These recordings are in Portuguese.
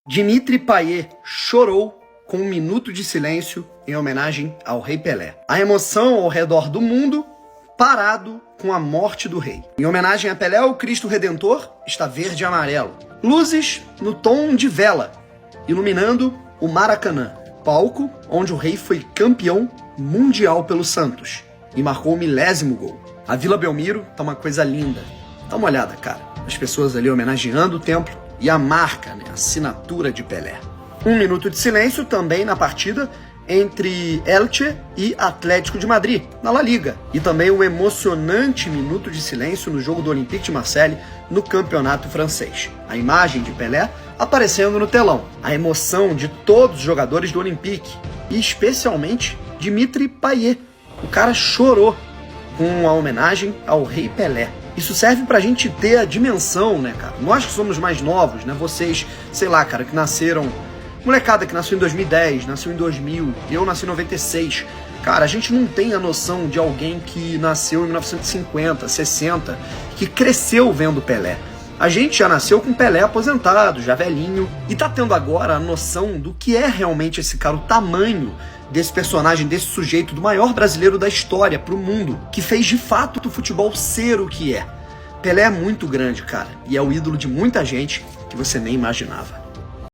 Dimitri Payet chorou com 1 minuto de silêncio em homenagem ao Rei Pelé. A emoção ao redor do mundo parado com a morte do rei. Em homenagem a Pelé, o Cristo Redentor está verde e amarelo. Luzes no tom de vela, iluminando o Maracanã, palco onde o rei foi campeão mundial pelo Santos e marcou o 1000º gol. A Vila Belmiro tá uma coisa linda. Dá uma olhada, cara. As pessoas ali homenageando o templo e a marca, a assinatura de Pelé. 1 minuto de silêncio também na partida entre Elche e Atlético de Madrid, na La Liga. E também o emocionante minuto de silêncio no jogo do Olympique de Marseille no campeonato francês. A imagem de Pelé aparecendo no telão. A emoção de todos os jogadores do Olympique e especialmente Dimitri Payet. O cara chorou com a homenagem ao Rei Pelé. Isso serve pra gente ter a dimensão, né, cara? Nós que somos mais novos, né? Vocês, sei lá, cara, que nasceram... Molecada que nasceu em 2010, nasceu em 2000, eu nasci em 96. Cara, a gente não tem a noção de alguém que nasceu em 1950, 60, que cresceu vendo Pelé. A gente já nasceu com Pelé aposentado, já velhinho, e tá tendo agora a noção do que é realmente esse cara, o tamanho desse personagem, desse sujeito, do maior brasileiro da história pro mundo, que fez de fato o futebol ser o que é. Pelé é muito grande, cara, e é o ídolo de muita gente que você nem imaginava.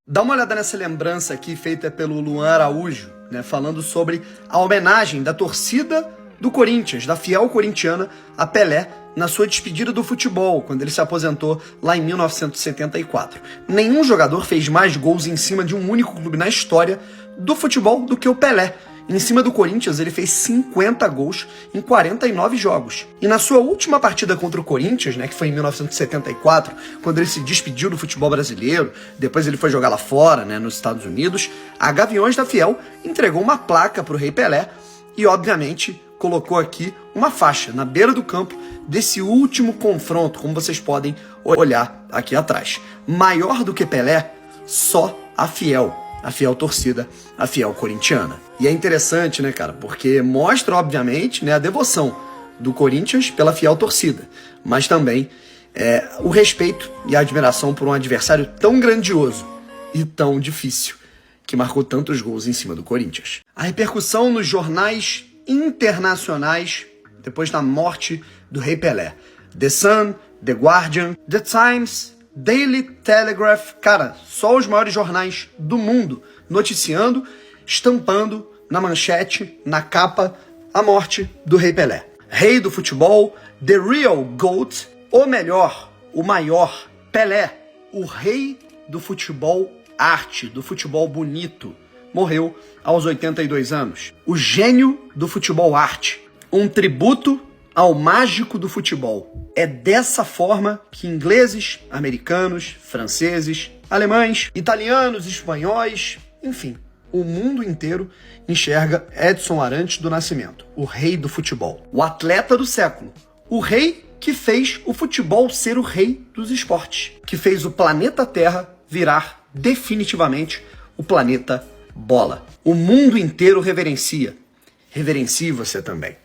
Dá uma olhada nessa lembrança aqui feita pelo Luan Araújo, né, falando sobre a homenagem da torcida do Corinthians, da fiel corintiana, a Pelé, na sua despedida do futebol, quando ele se aposentou lá em 1974. Nenhum jogador fez mais gols em cima de um único clube na história do futebol do que o Pelé. Em cima do Corinthians, ele fez 50 gols em 49 jogos. E na sua última partida contra o Corinthians, né, que foi em 1974, quando ele se despediu do futebol brasileiro, depois ele foi jogar lá fora, né, nos Estados Unidos, a Gaviões da Fiel entregou uma placa para o Rei Pelé e, obviamente, colocou aqui uma faixa na beira do campo desse último confronto, como vocês podem olhar aqui atrás. Maior do que Pelé, só a fiel torcida, a fiel corintiana. E é interessante, né, cara, porque mostra, obviamente, né, a devoção do Corinthians pela fiel torcida, mas também o respeito e a admiração por um adversário tão grandioso e tão difícil, que marcou tantos gols em cima do Corinthians. A repercussão nos jornais internacionais depois da morte do Rei Pelé. The Sun, The Guardian, The Times, Daily Telegraph, cara, só os maiores jornais do mundo noticiando, estampando na manchete, na capa, a morte do Rei Pelé. Rei do futebol, The Real GOAT, ou melhor, o maior, Pelé, o rei do futebol arte, do futebol bonito, morreu aos 82 anos. O gênio do futebol arte, um tributo ao mágico do futebol. É dessa forma que ingleses, americanos, franceses, alemães, italianos, espanhóis, enfim, o mundo inteiro enxerga Edson Arantes do Nascimento, o rei do futebol, o atleta do século, o rei que fez o futebol ser o rei dos esportes, que fez o planeta Terra virar definitivamente o planeta bola. O mundo inteiro reverencia. Reverencie você também.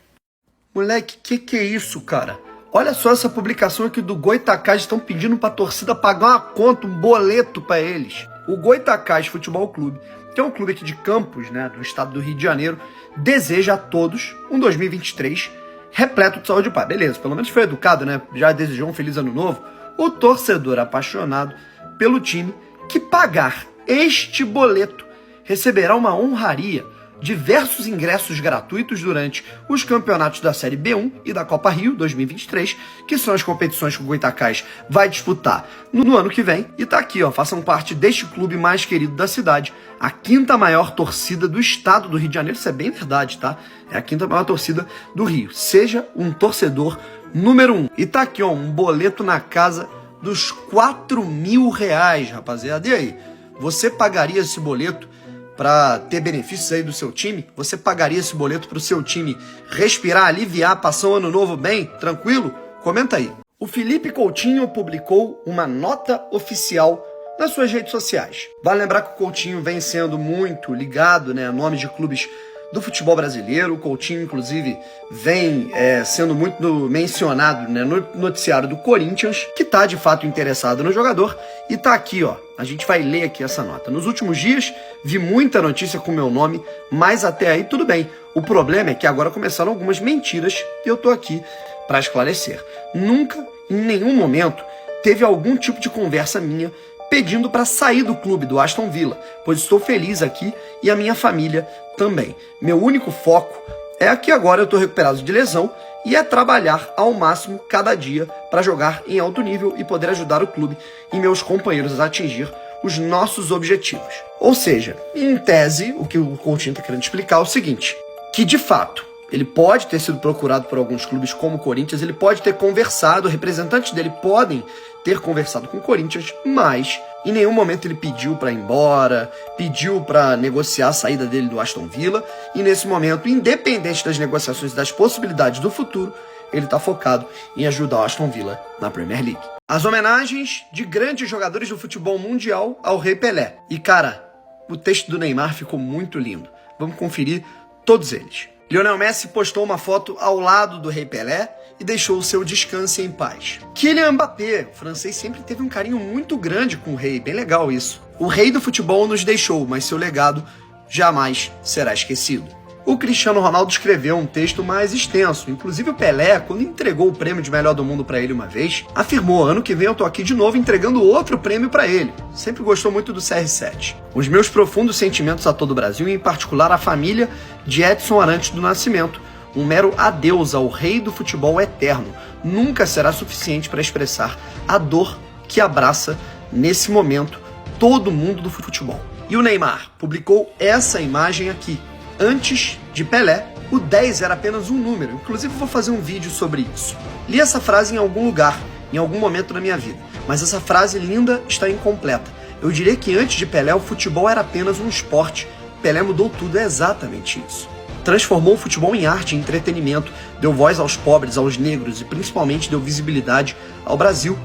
Moleque, que é isso, cara? Olha só essa publicação aqui do Goitacás, estão pedindo pra torcida pagar uma conta, um boleto pra eles. O Goitacás Futebol Clube, que é um clube aqui de Campos, né, do estado do Rio de Janeiro, deseja a todos um 2023 repleto de saúde e paz. Beleza, pelo menos foi educado, né? Já desejou um feliz ano novo. O torcedor apaixonado pelo time que pagar este boleto receberá uma honraria, diversos ingressos gratuitos durante os campeonatos da Série B1 e da Copa Rio 2023, que são as competições que o Goitacás vai disputar no ano que vem. E tá aqui, ó, façam parte deste clube mais querido da cidade, a 5ª maior torcida do estado do Rio de Janeiro. Isso é bem verdade, tá? É a 5ª maior torcida do Rio. Seja um torcedor número 1. E tá aqui, ó, um boleto na casa dos R$4.000, rapaziada. E aí, você pagaria esse boleto para ter benefícios aí do seu time? Você pagaria esse boleto para o seu time respirar, aliviar, passar um ano novo bem, tranquilo? Comenta aí. O Felipe Coutinho publicou uma nota oficial nas suas redes sociais. Vale lembrar que o Coutinho vem sendo muito ligado, né, a nomes de clubes do futebol brasileiro. O Coutinho, inclusive, vem sendo muito mencionado, né, no noticiário do Corinthians, que está de fato interessado no jogador. E tá aqui, ó. A gente vai ler aqui essa nota. Nos últimos dias, vi muita notícia com meu nome, mas até aí tudo bem. O problema é que agora começaram algumas mentiras e eu tô aqui para esclarecer. Nunca, em nenhum momento, teve algum tipo de conversa minha pedindo para sair do clube do Aston Villa, pois estou feliz aqui e a minha família também. Meu único foco é que agora eu estou recuperado de lesão e é trabalhar ao máximo cada dia para jogar em alto nível e poder ajudar o clube e meus companheiros a atingir os nossos objetivos. Ou seja, em tese, o que o Coutinho está querendo explicar é o seguinte, que de fato ele pode ter sido procurado por alguns clubes como o Corinthians, ele pode ter conversado, representantes dele podem ter conversado com o Corinthians, mas em nenhum momento ele pediu para ir embora, pediu para negociar a saída dele do Aston Villa, e nesse momento, independente das negociações e das possibilidades do futuro, ele está focado em ajudar o Aston Villa na Premier League. As homenagens de grandes jogadores do futebol mundial ao Rei Pelé. E cara, o texto do Neymar ficou muito lindo. Vamos conferir todos eles. Lionel Messi postou uma foto ao lado do Rei Pelé e deixou o seu descanso em paz. Kylian Mbappé, o francês, sempre teve um carinho muito grande com o rei, bem legal isso. O rei do futebol nos deixou, mas seu legado jamais será esquecido. O Cristiano Ronaldo escreveu um texto mais extenso, inclusive o Pelé, quando entregou o prêmio de melhor do mundo para ele uma vez, afirmou: ano que vem eu tô aqui de novo entregando outro prêmio para ele. Sempre gostou muito do CR7. Os meus profundos sentimentos a todo o Brasil, e em particular à família de Edson Arantes do Nascimento. Um mero adeus ao rei do futebol eterno nunca será suficiente para expressar a dor que abraça, nesse momento, todo mundo do futebol. E o Neymar publicou essa imagem aqui. Antes de Pelé, o 10 era apenas um número. Inclusive, vou fazer um vídeo sobre isso. Li essa frase em algum lugar, em algum momento da minha vida. Mas essa frase linda está incompleta. Eu diria que antes de Pelé, o futebol era apenas um esporte. Pelé mudou tudo, é exatamente isso. Transformou o futebol em arte e entretenimento, deu voz aos pobres, aos negros e principalmente deu visibilidade ao Brasil.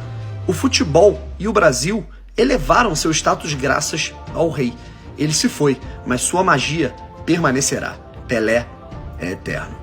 O futebol e o Brasil elevaram seu status graças ao rei. Ele se foi, mas sua magia permanecerá. Pelé é eterno.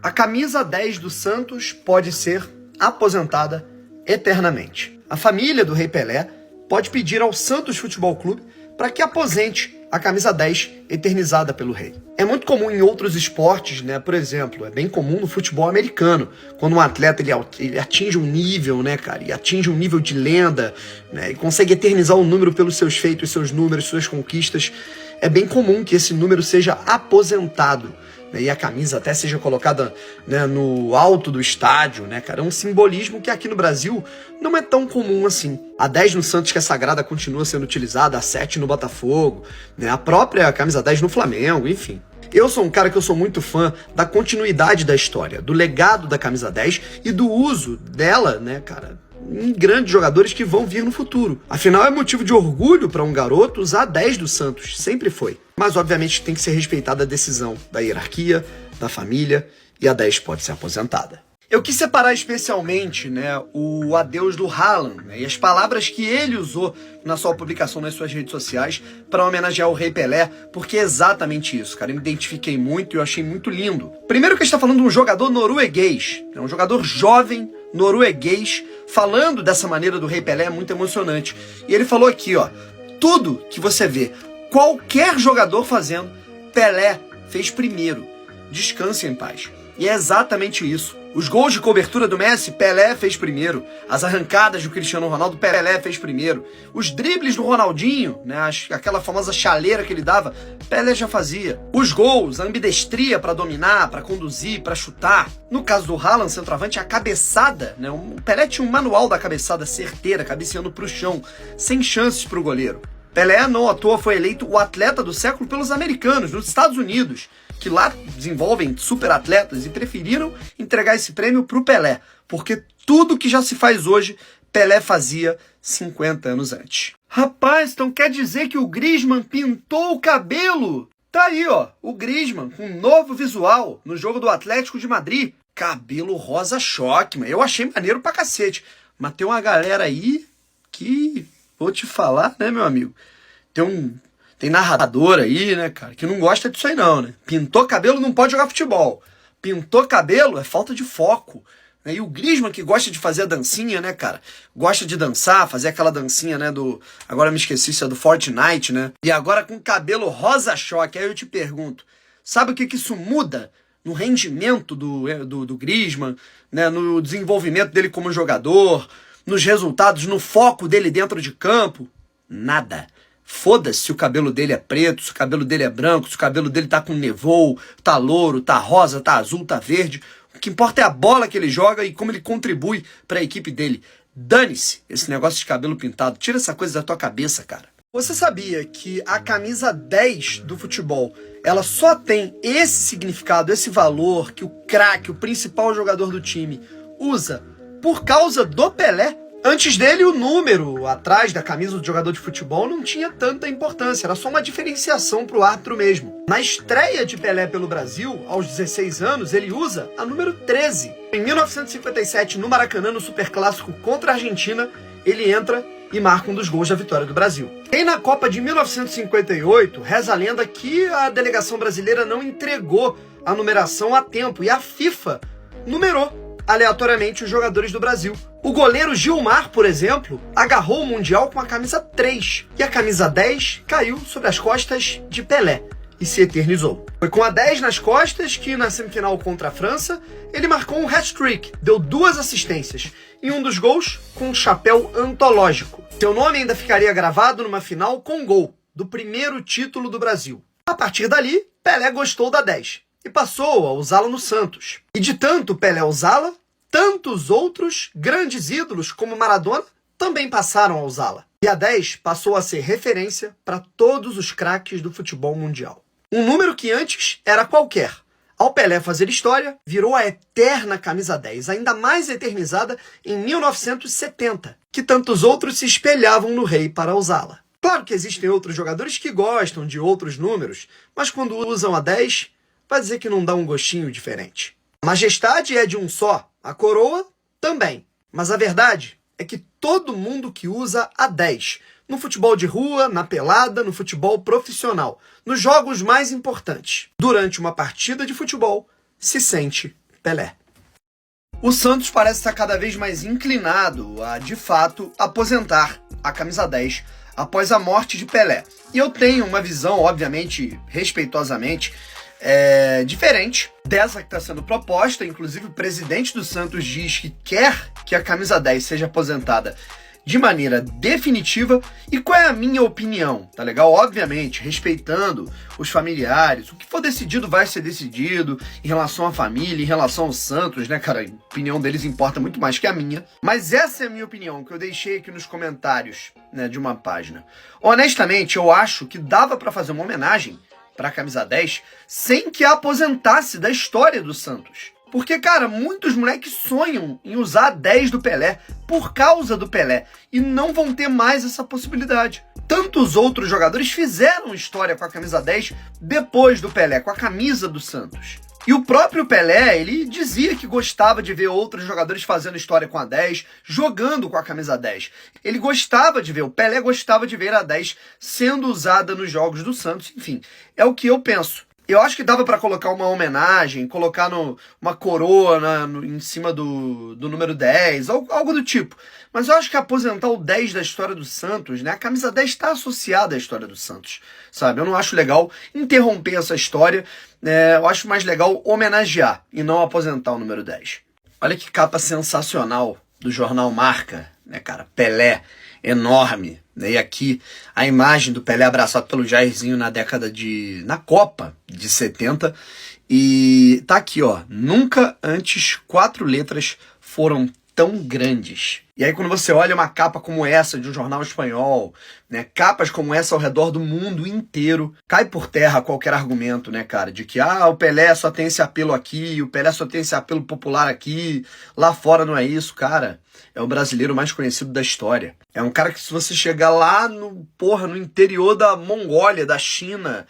A camisa 10 do Santos pode ser aposentada eternamente. A família do Rei Pelé pode pedir ao Santos Futebol Clube para que aposente a camisa 10 eternizada pelo rei. É muito comum em outros esportes, né? Por exemplo, é bem comum no futebol americano, quando um atleta ele atinge um nível, né, cara, e atinge um nível de lenda, né, e consegue eternizar um número pelos seus feitos, seus números, suas conquistas. É bem comum que esse número seja aposentado, né, e a camisa até seja colocada, né, no alto do estádio, né, cara? É um simbolismo que aqui no Brasil não é tão comum assim. A 10 no Santos, que é sagrada, continua sendo utilizada, a 7 no Botafogo, né, a própria camisa 10 no Flamengo, enfim. Eu sou um cara que eu sou muito fã da continuidade da história, do legado da camisa 10 e do uso dela, né, cara, em grandes jogadores que vão vir no futuro. Afinal, é motivo de orgulho para um garoto usar a 10 do Santos, sempre foi. Mas, obviamente, tem que ser respeitada a decisão da hierarquia, da família, e a 10 pode ser aposentada. Eu quis separar especialmente, né, o adeus do Haaland, né, e as palavras que ele usou na sua publicação nas suas redes sociais para homenagear o Rei Pelé, porque é exatamente isso, cara. Eu me identifiquei muito e eu achei muito lindo. Primeiro que a gente está falando de um jogador norueguês, né, um jogador jovem norueguês, falando dessa maneira do Rei Pelé é muito emocionante. E ele falou aqui, ó, tudo que você vê, qualquer jogador fazendo, Pelé fez primeiro. Descanse em paz. E é exatamente isso. Os gols de cobertura do Messi, Pelé fez primeiro. As arrancadas do Cristiano Ronaldo, Pelé fez primeiro. Os dribles do Ronaldinho, né, aquela famosa chaleira que ele dava, Pelé já fazia. Os gols, a ambidestria para dominar, para conduzir, para chutar. No caso do Haaland, centroavante, a cabeçada, né, o Pelé tinha um manual da cabeçada certeira, cabeceando pro chão, sem chances pro goleiro. Pelé, não à toa, foi eleito o atleta do século pelos americanos, nos Estados Unidos, que lá desenvolvem super atletas e preferiram entregar esse prêmio pro Pelé, porque tudo que já se faz hoje, Pelé fazia 50 anos antes. Rapaz, então quer dizer que o Griezmann pintou o cabelo? Tá aí, ó, o Griezmann com um novo visual no jogo do Atlético de Madrid. Cabelo rosa choque, mano. Eu achei maneiro pra cacete. Mas tem uma galera aí que, vou te falar, né, meu amigo? Tem narrador aí, né, cara, que não gosta disso aí não, né? Pintou cabelo não pode jogar futebol. Pintou cabelo é falta de foco. E o Griezmann, que gosta de fazer a dancinha, né, cara? Gosta de dançar, fazer aquela dancinha, né, do... Agora me esqueci se é do Fortnite, né? E agora com cabelo rosa-choque. Aí eu te pergunto, sabe o que isso muda no rendimento do Griezmann, né? No desenvolvimento dele como jogador, nos resultados, no foco dele dentro de campo? Nada. Foda-se se o cabelo dele é preto, se o cabelo dele é branco, se o cabelo dele tá com nevô, tá louro, tá rosa, tá azul, tá verde. O que importa é a bola que ele joga e como ele contribui para a equipe dele. Dane-se esse negócio de cabelo pintado. Tira essa coisa da tua cabeça, cara. Você sabia que a camisa 10 do futebol, ela só tem esse significado, esse valor que o craque, o principal jogador do time, usa por causa do Pelé? Antes dele, o número atrás da camisa do jogador de futebol não tinha tanta importância, era só uma diferenciação para o árbitro mesmo. Na estreia de Pelé pelo Brasil, aos 16 anos, ele usa a número 13. Em 1957, no Maracanã, no Superclássico contra a Argentina, ele entra e marca um dos gols da vitória do Brasil. E na Copa de 1958, reza a lenda que a delegação brasileira não entregou a numeração a tempo e a FIFA numerou aleatoriamente os jogadores do Brasil. O goleiro Gilmar, por exemplo, agarrou o Mundial com a camisa 3 e a camisa 10 caiu sobre as costas de Pelé e se eternizou. Foi com a 10 nas costas que na semifinal contra a França ele marcou um hat-trick, deu 2 assistências e um dos gols com um chapéu antológico. Seu nome ainda ficaria gravado numa final com gol do primeiro título do Brasil. A partir dali, Pelé gostou da 10 e passou a usá-la no Santos. E de tanto Pelé usá-la, tantos outros grandes ídolos como Maradona também passaram a usá-la. E a 10 passou a ser referência para todos os craques do futebol mundial. Um número que antes era qualquer. Ao Pelé fazer história, virou a eterna camisa 10, ainda mais eternizada em 1970, que tantos outros se espelhavam no rei para usá-la. Claro que existem outros jogadores que gostam de outros números, mas quando usam a 10, vai dizer que não dá um gostinho diferente. A majestade é de um só, a coroa também. Mas a verdade é que todo mundo que usa a 10, no futebol de rua, na pelada, no futebol profissional, nos jogos mais importantes, durante uma partida de futebol, se sente Pelé. O Santos parece estar cada vez mais inclinado a, de fato, aposentar a camisa 10 após a morte de Pelé. E eu tenho uma visão, obviamente, respeitosamente, diferente dessa que está sendo proposta. Inclusive o presidente do Santos diz que quer que a camisa 10 seja aposentada de maneira definitiva. E qual é a minha opinião? Tá legal? Obviamente, respeitando os familiares, o que for decidido vai ser decidido em relação à família, em relação ao Santos, né, cara? A opinião deles importa muito mais que a minha. Mas essa é a minha opinião, que eu deixei aqui nos comentários, né, de uma página. Honestamente, eu acho que dava para fazer uma homenagem para a camisa 10 sem que a aposentasse da história do Santos. Porque, cara, muitos moleques sonham em usar a 10 do Pelé por causa do Pelé e não vão ter mais essa possibilidade. Tantos outros jogadores fizeram história com a camisa 10 depois do Pelé, com a camisa do Santos. E o próprio Pelé, ele dizia que gostava de ver outros jogadores fazendo história com a 10, jogando com a camisa 10. Ele gostava de ver, o Pelé gostava de ver a 10 sendo usada nos jogos do Santos. Enfim, é o que eu penso. Eu acho que dava para colocar uma homenagem, colocar uma coroa em cima do número 10, algo do tipo. Mas eu acho que aposentar o 10 da história do Santos, né? A camisa 10 está associada à história do Santos, sabe? Eu não acho legal interromper essa história. Eu acho mais legal homenagear e não aposentar o número 10. Olha que capa sensacional do jornal Marca, né, cara? Pelé, enorme. E aqui a imagem do Pelé abraçado pelo Jairzinho na Copa de 70. E tá aqui, ó. Nunca antes 4 letras foram tão grandes. E aí quando você olha uma capa como essa de um jornal espanhol, né, capas como essa ao redor do mundo inteiro, cai por terra qualquer argumento, né, cara, de que o Pelé só tem esse apelo aqui, o Pelé só tem esse apelo popular aqui, lá fora não é isso, cara. É o brasileiro mais conhecido da história. É um cara que se você chegar lá no interior da Mongólia, da China,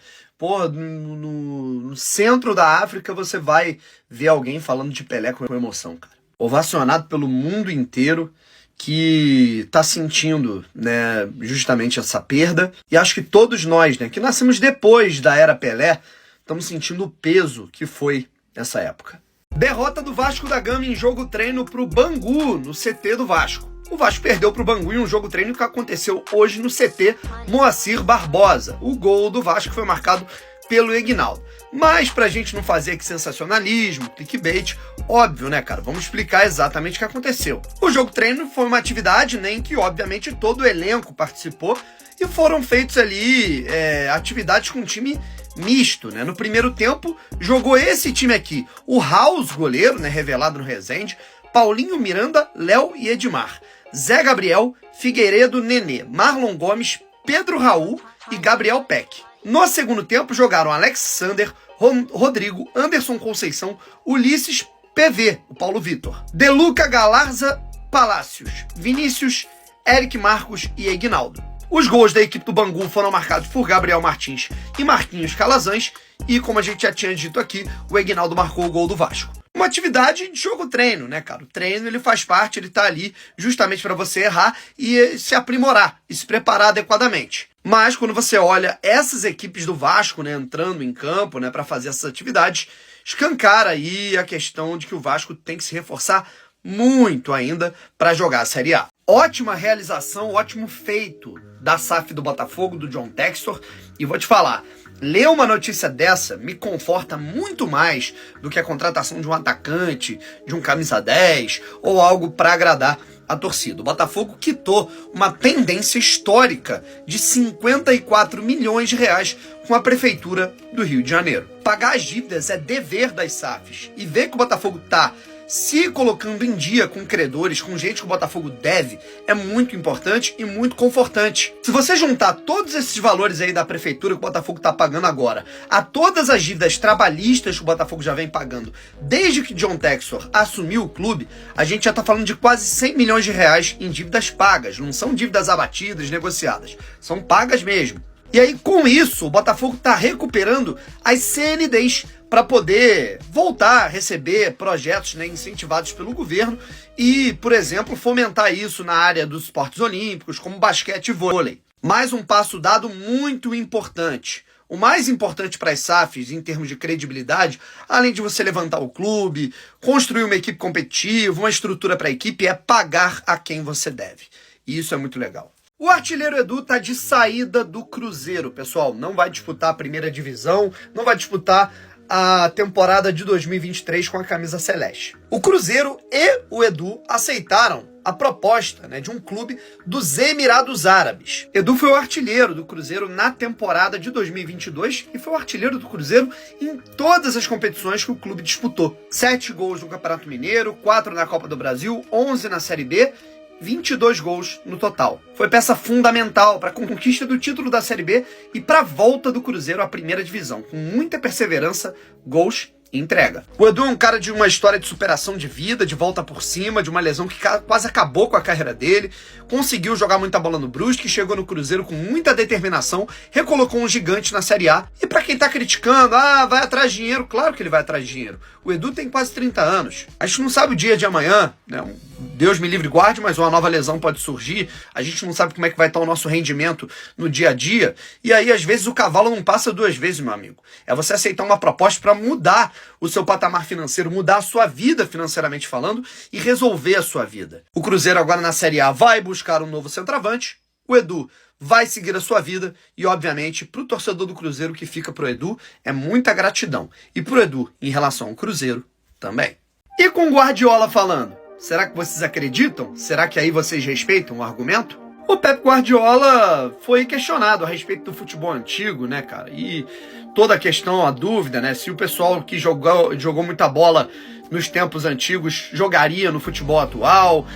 no centro da África, você vai ver alguém falando de Pelé com emoção, cara. Ovacionado pelo mundo inteiro que tá sentindo, né, justamente essa perda. E acho que todos nós, né, que nascemos depois da era Pelé, estamos sentindo o peso que foi essa época. Derrota do Vasco da Gama em jogo treino pro Bangu, no CT do Vasco. O Vasco perdeu pro Bangu em um jogo treino que aconteceu hoje no CT Moacir Barbosa. O gol do Vasco foi marcado pelo Egnaldo. Mas pra gente não fazer aqui sensacionalismo, clickbait, óbvio, né, cara? Vamos explicar exatamente o que aconteceu. O jogo treino foi uma atividade, né, em que obviamente todo o elenco participou e foram feitos ali atividades com um time misto, né? No primeiro tempo, jogou esse time aqui, o House, goleiro, né, revelado no Resende, Paulinho, Miranda, Léo e Edmar, Zé Gabriel, Figueiredo, Nenê, Marlon Gomes, Pedro Raul e Gabriel Peck. No segundo tempo, jogaram Alexander, Rodrigo, Anderson Conceição, Ulisses, PV, o Paulo Vitor, Deluca, Galarza, Palácios, Vinícius, Eric Marcos e Egnaldo. Os gols da equipe do Bangu foram marcados por Gabriel Martins e Marquinhos Calazans e, como a gente já tinha dito aqui, o Egnaldo marcou o gol do Vasco. Uma atividade de jogo-treino, né, cara? O treino, ele faz parte, ele tá ali justamente para você errar e se aprimorar e se preparar adequadamente. Mas quando você olha essas equipes do Vasco, né, entrando em campo, né, para fazer essas atividades, escancara aí a questão de que o Vasco tem que se reforçar muito ainda para jogar a Série A. Ótima realização, ótimo feito da SAF do Botafogo, do John Textor, e vou te falar, ler uma notícia dessa me conforta muito mais do que a contratação de um atacante, de um camisa 10 ou algo para agradar a torcida. O Botafogo quitou uma pendência histórica de 54 milhões de reais com a Prefeitura do Rio de Janeiro. Pagar as dívidas é dever das SAFs, e ver que o Botafogo tá se colocando em dia com credores, com gente que o Botafogo deve, é muito importante e muito confortante. Se você juntar todos esses valores aí da prefeitura que o Botafogo tá pagando agora, a todas as dívidas trabalhistas que o Botafogo já vem pagando desde que John Textor assumiu o clube, a gente já tá falando de quase 100 milhões de reais em dívidas pagas. Não são dívidas abatidas, negociadas, são pagas mesmo. E aí, com isso, o Botafogo tá recuperando as CNDs para poder voltar a receber projetos, né, incentivados pelo governo e, por exemplo, fomentar isso na área dos esportes olímpicos, como basquete e vôlei. Mais um passo dado muito importante. O mais importante para as SAFs, em termos de credibilidade, além de você levantar o clube, construir uma equipe competitiva, uma estrutura para a equipe, é pagar a quem você deve. E isso é muito legal. O artilheiro Edu tá de saída do Cruzeiro, pessoal. Não vai disputar a primeira divisão, não vai disputar a temporada de 2023 com a camisa celeste. O Cruzeiro e o Edu aceitaram a proposta, né, de um clube dos Emirados Árabes. Edu foi o artilheiro do Cruzeiro na temporada de 2022 e foi o artilheiro do Cruzeiro em todas as competições que o clube disputou. 7 gols no Campeonato Mineiro, 4 na Copa do Brasil, 11 na Série B, 22 gols no total. Foi peça fundamental para a conquista do título da Série B e para a volta do Cruzeiro à primeira divisão. Com muita perseverança, gols e entrega. O Edu é um cara de uma história de superação de vida, de volta por cima, de uma lesão que quase acabou com a carreira dele. Conseguiu jogar muita bola no Brusque, chegou no Cruzeiro com muita determinação, recolocou um gigante na Série A. E para quem tá criticando, vai atrás de dinheiro, claro que ele vai atrás de dinheiro. O Edu tem quase 30 anos. A gente não sabe o dia de amanhã, né? Deus me livre e guarde, mas uma nova lesão pode surgir. A gente não sabe como é que vai estar o nosso rendimento no dia a dia. E aí, às vezes, o cavalo não passa 2 vezes, meu amigo. É você aceitar uma proposta para mudar o seu patamar financeiro, mudar a sua vida financeiramente falando e resolver a sua vida. O Cruzeiro agora na Série A vai buscar um novo centroavante. O Edu vai seguir a sua vida e, obviamente, para o torcedor do Cruzeiro que fica pro Edu, é muita gratidão. E pro Edu, em relação ao Cruzeiro, também. E com Guardiola falando, será que vocês acreditam? Será que aí vocês respeitam o argumento? O Pep Guardiola foi questionado a respeito do futebol antigo, né, cara? E toda a questão, a dúvida, né? Se o pessoal que jogou muita bola nos tempos antigos jogaria no futebol atual.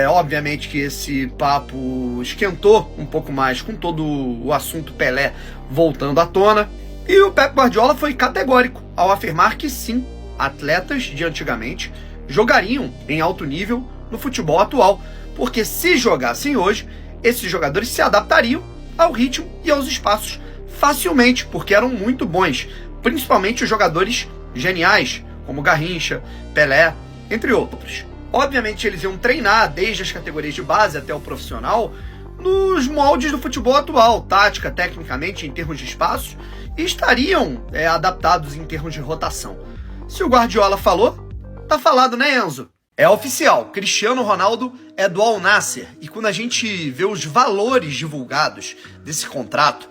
Obviamente que esse papo esquentou um pouco mais com todo o assunto Pelé voltando à tona. E o Pep Guardiola foi categórico ao afirmar que sim, atletas de antigamente jogariam em alto nível no futebol atual. Porque se jogassem hoje, esses jogadores se adaptariam ao ritmo e aos espaços facilmente, porque eram muito bons, principalmente os jogadores geniais, como Garrincha, Pelé, entre outros. Obviamente eles iam treinar desde as categorias de base até o profissional nos moldes do futebol atual, tática, tecnicamente, em termos de espaços, e estariam adaptados em termos de rotação. Se o Guardiola falou, tá falado, né, Enzo? É oficial, Cristiano Ronaldo é do Al Nassr, e quando a gente vê os valores divulgados desse contrato,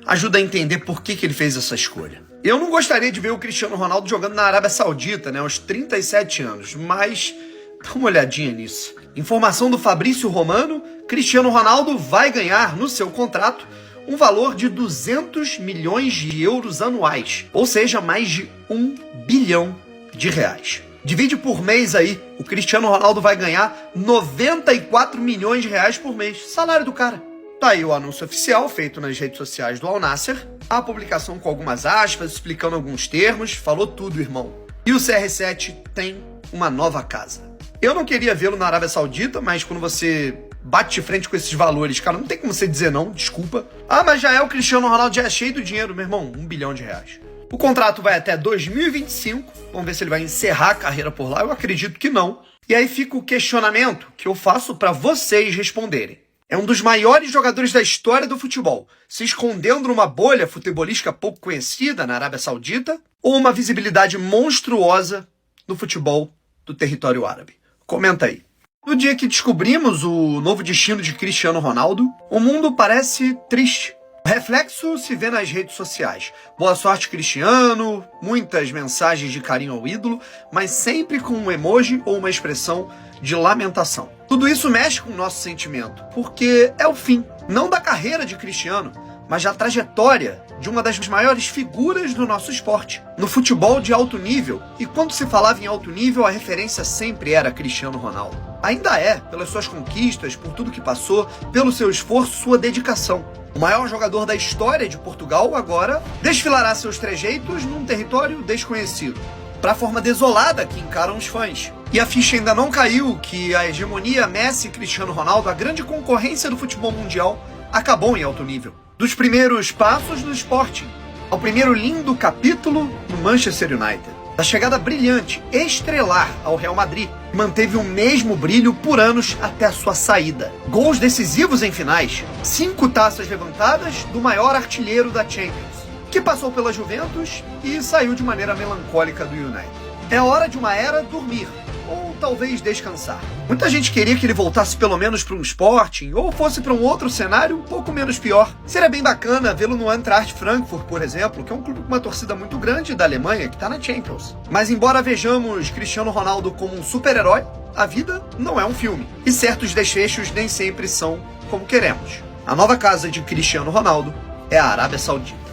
ajuda a entender por que ele fez essa escolha. Eu não gostaria de ver o Cristiano Ronaldo jogando na Arábia Saudita, né, aos 37 anos, mas dá uma olhadinha nisso. Informação do Fabrício Romano, Cristiano Ronaldo vai ganhar no seu contrato um valor de 200 milhões de euros anuais, ou seja, mais de 1 bilhão de reais. Divide por mês aí, o Cristiano Ronaldo vai ganhar 94 milhões de reais por mês, salário do cara. Tá aí o anúncio oficial feito nas redes sociais do Al Nassr, a publicação com algumas aspas, explicando alguns termos, falou tudo, irmão. E o CR7 tem uma nova casa. Eu não queria vê-lo na Arábia Saudita, mas quando você bate de frente com esses valores, cara, não tem como você dizer não, desculpa. Ah, mas já é o Cristiano Ronaldo, já é cheio do dinheiro, meu irmão, 1 bilhão de reais. O contrato vai até 2025, vamos ver se ele vai encerrar a carreira por lá, eu acredito que não. E aí fica o questionamento que eu faço para vocês responderem. É um dos maiores jogadores da história do futebol, se escondendo numa bolha futebolística pouco conhecida na Arábia Saudita, ou uma visibilidade monstruosa no futebol do território árabe? Comenta aí. No dia que descobrimos o novo destino de Cristiano Ronaldo, o mundo parece triste. O reflexo se vê nas redes sociais. Boa sorte, Cristiano, muitas mensagens de carinho ao ídolo, mas sempre com um emoji ou uma expressão de lamentação. Tudo isso mexe com o nosso sentimento, porque é o fim, não da carreira de Cristiano, mas da trajetória de uma das maiores figuras do nosso esporte, no futebol de alto nível. E quando se falava em alto nível, a referência sempre era Cristiano Ronaldo. Ainda é, pelas suas conquistas, por tudo que passou, pelo seu esforço, sua dedicação. O maior jogador da história de Portugal agora desfilará seus trejeitos num território desconhecido, para a forma desolada que encaram os fãs. E a ficha ainda não caiu que a hegemonia Messi e Cristiano Ronaldo, a grande concorrência do futebol mundial, acabou em alto nível. Dos primeiros passos no Sporting, ao primeiro lindo capítulo no Manchester United, da chegada brilhante, estrelar ao Real Madrid, manteve o mesmo brilho por anos até a sua saída. Gols decisivos em finais, 5 taças levantadas do maior artilheiro da Champions, que passou pela Juventus e saiu de maneira melancólica do United. É hora de uma era dormir, ou talvez descansar. Muita gente queria que ele voltasse pelo menos para um Sporting, ou fosse para um outro cenário um pouco menos pior. Seria bem bacana vê-lo no Eintracht Frankfurt, por exemplo, que é um clube com uma torcida muito grande da Alemanha, que está na Champions. Mas embora vejamos Cristiano Ronaldo como um super-herói, a vida não é um filme. E certos desfechos nem sempre são como queremos. A nova casa de Cristiano Ronaldo é a Arábia Saudita.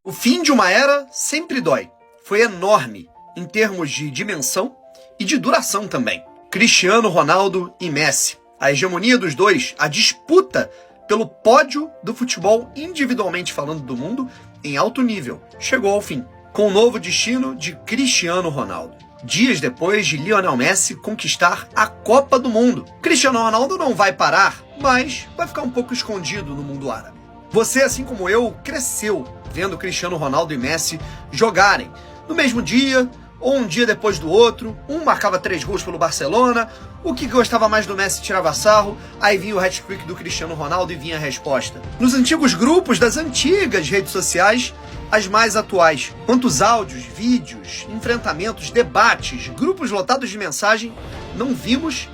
O fim de uma era sempre dói. Foi enorme em termos de dimensão e de duração também. Cristiano Ronaldo e Messi. A hegemonia dos dois, a disputa pelo pódio do futebol individualmente falando do mundo em alto nível, chegou ao fim, com o novo destino de Cristiano Ronaldo. Dias depois de Lionel Messi conquistar a Copa do Mundo. Cristiano Ronaldo não vai parar, mas vai ficar um pouco escondido no mundo árabe. Você, assim como eu, cresceu vendo Cristiano Ronaldo e Messi jogarem no mesmo dia, ou um dia depois do outro. Um marcava 3 gols pelo Barcelona, o que gostava mais do Messi tirava sarro, aí vinha o hat-trick do Cristiano Ronaldo e vinha a resposta. Nos antigos grupos das antigas redes sociais, as mais atuais. Quantos áudios, vídeos, enfrentamentos, debates, grupos lotados de mensagem não vimos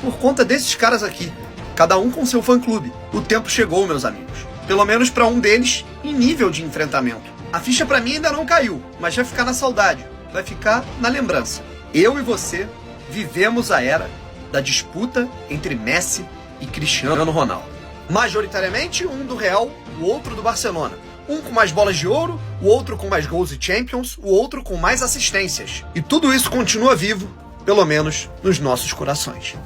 por conta desses caras aqui. Cada um com seu fã-clube. O tempo chegou, meus amigos. Pelo menos para um deles, em nível de enfrentamento. A ficha para mim ainda não caiu, mas vai ficar na saudade. Vai ficar na lembrança. Eu e você vivemos a era da disputa entre Messi e Cristiano Ronaldo. Majoritariamente, um do Real, o outro do Barcelona. Um com mais bolas de ouro, o outro com mais gols e Champions, o outro com mais assistências. E tudo isso continua vivo, pelo menos nos nossos corações.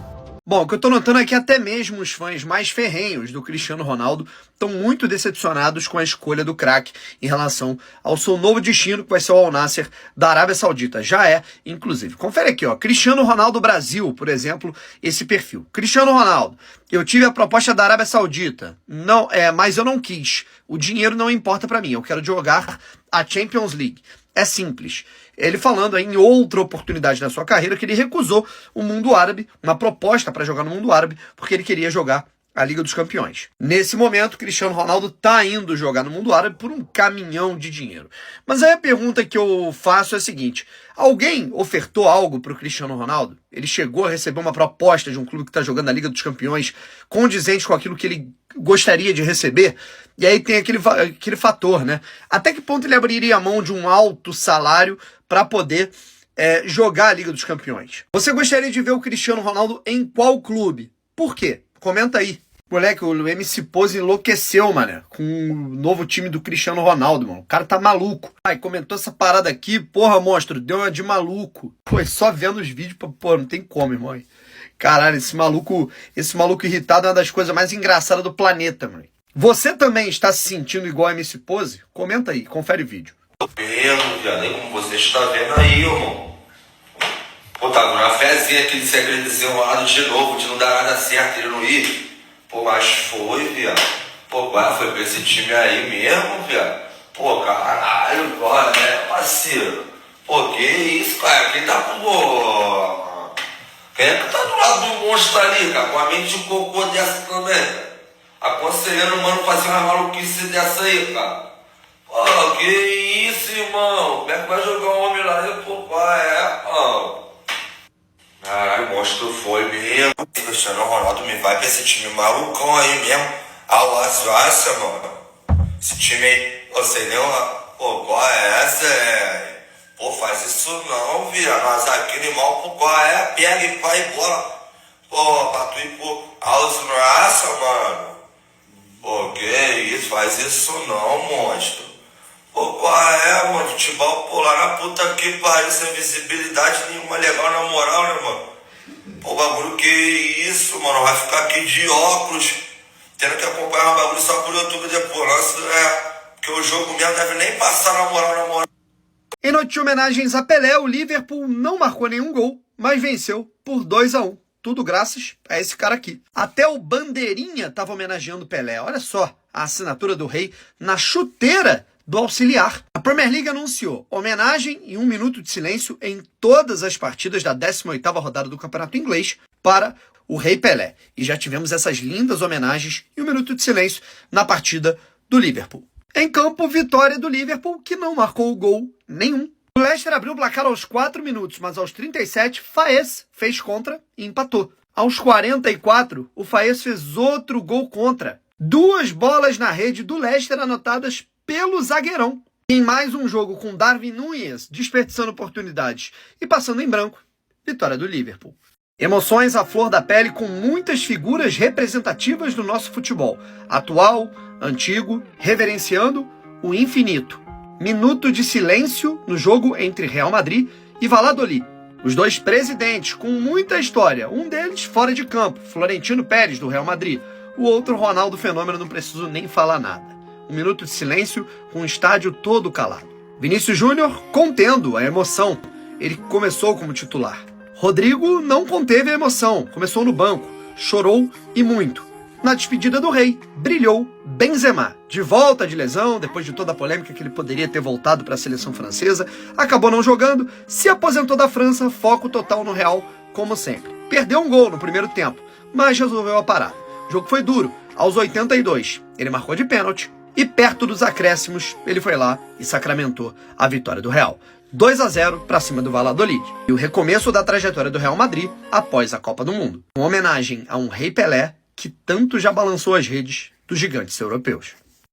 Bom, o que eu tô notando é que até mesmo os fãs mais ferrenhos do Cristiano Ronaldo estão muito decepcionados com a escolha do craque em relação ao seu novo destino, que vai ser o Al Nassr da Arábia Saudita. Já é, inclusive. Confere aqui, ó. Cristiano Ronaldo Brasil, por exemplo, esse perfil. Cristiano Ronaldo, eu tive a proposta da Arábia Saudita, mas eu não quis. O dinheiro não importa para mim, eu quero jogar a Champions League. É simples. Ele falando aí em outra oportunidade na sua carreira que ele recusou o mundo árabe, uma proposta para jogar no mundo árabe, porque ele queria jogar a Liga dos Campeões. Nesse momento, Cristiano Ronaldo tá indo jogar no mundo árabe por um caminhão de dinheiro. Mas aí a pergunta que eu faço é a seguinte: alguém ofertou algo pro Cristiano Ronaldo? Ele chegou a receber uma proposta de um clube que tá jogando a Liga dos Campeões condizente com aquilo que ele gostaria de receber? E aí tem aquele fator, né? Até que ponto ele abriria a mão de um alto salário para poder jogar a Liga dos Campeões? Você gostaria de ver o Cristiano Ronaldo em qual clube? Por quê? Comenta aí. Moleque, o MC Pose enlouqueceu, mano, com o novo time do Cristiano Ronaldo, mano. O cara tá maluco. Ai, comentou essa parada aqui, porra, monstro, deu uma de maluco. Pô, só vendo os vídeos, pô, não tem como, irmão. Caralho, esse maluco irritado é uma das coisas mais engraçadas do planeta, mano. Você também está se sentindo igual a MC Pose? Comenta aí, confere o vídeo. Vendo, viado, aí como você está vendo aí, irmão. Pô, tá numa fezinha que ele se acreditou lado de novo, de não dar nada certo, ele não ir. Pô, mas foi, viado. Pô, foi pra esse time aí mesmo, viado. Pô, caralho, bora, né, parceiro? Pô, que isso, cara? Quem tá com... Quem é que tá do lado do monstro ali, cara? Com a mente de cocô dessa também. Aconselhando o mano fazer uma maluquice dessa aí, cara. Pô, que isso, irmão? Como é que vai jogar um homem lá? Pô, mano. Caralho, o monstro foi mesmo. Cristiano Ronaldo me vai pra esse time malucão aí mesmo. Al Nassr, mano. Esse time aí, você leu? Pô, qual é essa, Pô, faz isso não, viado. Nós aqui no mal, pô, qual é? Pega e vai bola. Pô, pra tu ir pro Al Nassr, mano. Pô, que isso? Faz isso não, monstro. Pô, qual é, mano? Futebol, pô, lá na puta que pariu, sem visibilidade nenhuma legal, na moral, né, mano? Pô, bagulho, que isso, mano? Vai ficar aqui de óculos, tendo que acompanhar o bagulho só por YouTube depois. Nossa, porque o jogo mesmo deve nem passar na moral. Em noite de homenagens a Pelé, o Liverpool não marcou nenhum gol, mas venceu por 2-1. Tudo graças a esse cara aqui. Até o Bandeirinha estava homenageando Pelé. Olha só a assinatura do rei na chuteira do auxiliar. A Premier League anunciou homenagem e 1 minuto de silêncio em todas as partidas da 18ª rodada do Campeonato Inglês para o Rei Pelé. E já tivemos essas lindas homenagens e 1 minuto de silêncio na partida do Liverpool. Em campo, vitória do Liverpool, que não marcou gol nenhum. O Leicester abriu o placar aos 4 minutos, mas aos 37, Faes fez contra e empatou. Aos 44, o Faes fez outro gol contra. 2 bolas na rede do Leicester anotadas pelo zagueirão. Em mais um jogo com Darwin Núñez desperdiçando oportunidades e passando em branco, vitória do Liverpool. Emoções à flor da pele com muitas figuras representativas do nosso futebol, atual, antigo, reverenciando o infinito. Minuto de silêncio no jogo entre Real Madrid e Valladolid. Os dois presidentes com muita história, um deles fora de campo, Florentino Pérez, do Real Madrid, o outro Ronaldo Fenômeno, não preciso nem falar nada. 1 minuto de silêncio com o estádio todo calado. Vinícius Júnior contendo a emoção, ele começou como titular. Rodrigo não conteve a emoção, começou no banco, chorou e muito. Na despedida do rei, brilhou Benzema. De volta de lesão, depois de toda a polêmica que ele poderia ter voltado para a seleção francesa, acabou não jogando, se aposentou da França, foco total no Real, como sempre. Perdeu um gol no primeiro tempo, mas resolveu a parada. O jogo foi duro. Aos 82, ele marcou de pênalti e perto dos acréscimos, ele foi lá e sacramentou a vitória do Real. 2-0 para cima do Valladolid. E o recomeço da trajetória do Real Madrid após a Copa do Mundo. Uma homenagem a um Rei Pelé que tanto já balançou as redes dos gigantes europeus.